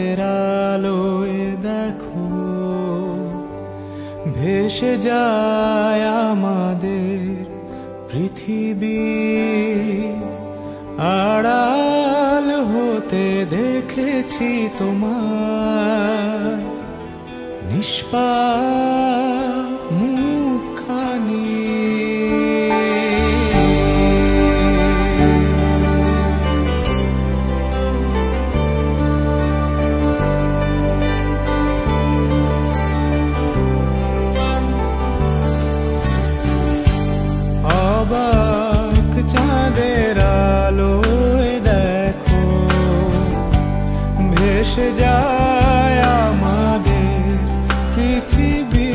চাঁদের আলোয় দেখো ভেসে যায় আমাদের পৃথিবী, আড়াল হতে দেখেছি তোমার নিষ্পাপ মুখখানি। অবাক চাঁদের আলোয় দেখো ভেসে যায় আমাদের পৃথিবী,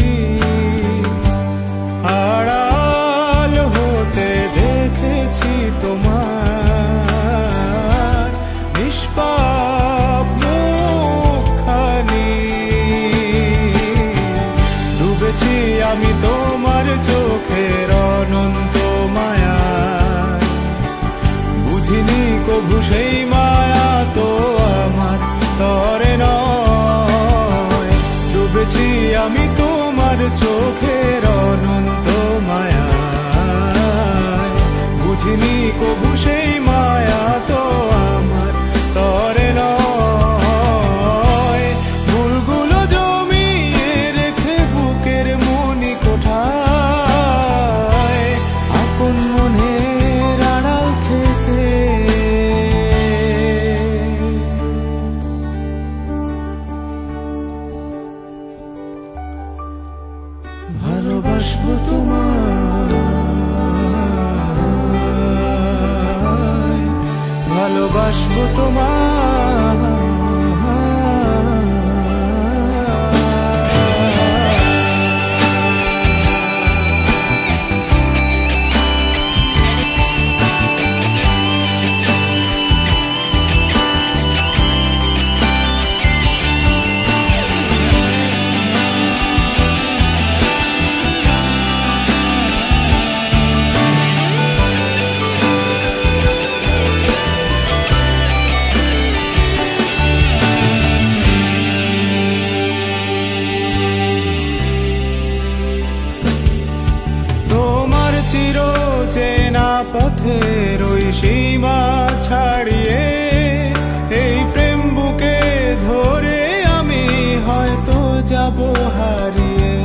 আড়াল হতে দেখেছি তোমার নিষ্পাপ মুখখানি। ডুবেছি আমি তোমার চোখের অনন্ত মায়ায়, বুঝিনি কভু সেই মায়া তো আমার তরে নয়। ডুবেছি আমি তোমার চোখের অনন্ত মায়ায়, বুঝিনি কভু সেই মায়া তো আমার তরে নয়। ভুলগুলো জমিয়ে রেখে বুকের মনি কোঠায়, আপন মনের আড়াল থেকে ভালোবাসবো তোমায়, ভালোবাসবো তোমায়। চেনা পথের ওই সীমা ছাড়িয়ে এই প্রেম বুকে ধরে আমি হয়তো যাব হারিয়ে।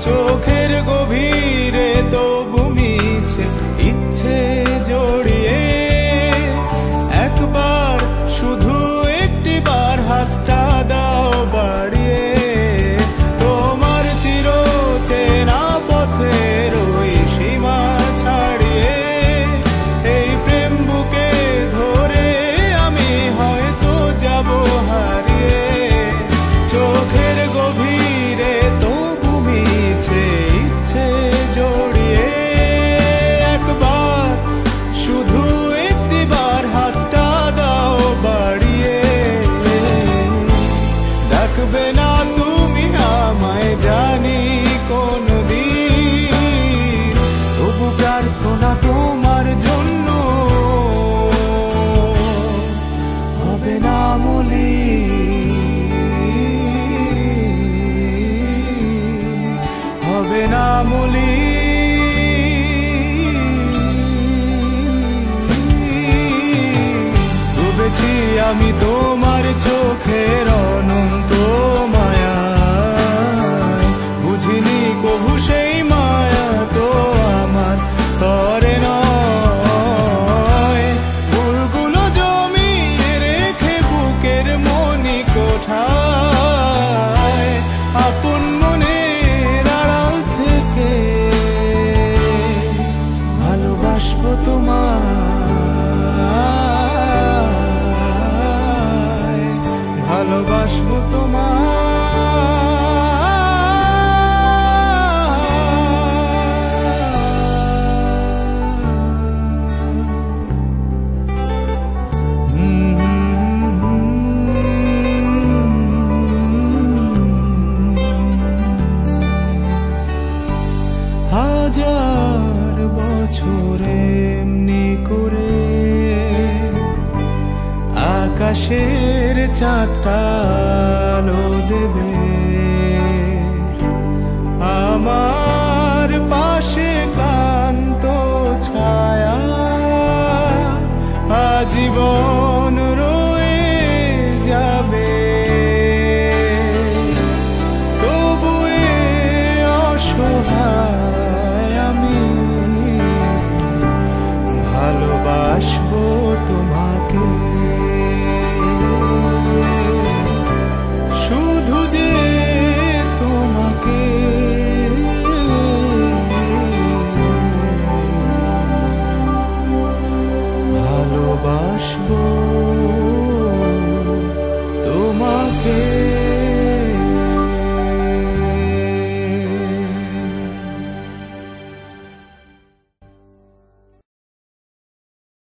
চোখের গভীরে তবু মিছে ইচ্ছে জড়িয়ে, একবার শুধু একটি বার হাতটা দাও বাড়িয়ে। তোমার চির চেনা পথের ওই সীমা ছাড়িয়ে এই প্রেম বুকে ধরে আমি হয়তো যাব হারিয়ে। চোখের গভীরে তবু মিছে ইচ্ছে জড়িয়ে, একবার শুধু একটি বার হাতটা দাও বাড়িয়ে। ডাকবে না তুমি আমায় জানি কোনদিন, তবু প্রার্থনা তোমার জন্য হবে না মলিন, হবে না মলিন। ডুবেছি আমি তোমার চোখের অনন্ত মায়ায়, বুঝিনি কভু সেই মায়া তো আমার তরে নয়। ভুলগুলো জমিয়ে রেখে বুকের মনি কোঠায়, আপন মনের আড়াল থেকে ভালোবাসবো তোমায়, ভালোবাসবো তোমায়। হাজার বছর এমনি করে আকাশের চাঁদ একটা আলো দেবে।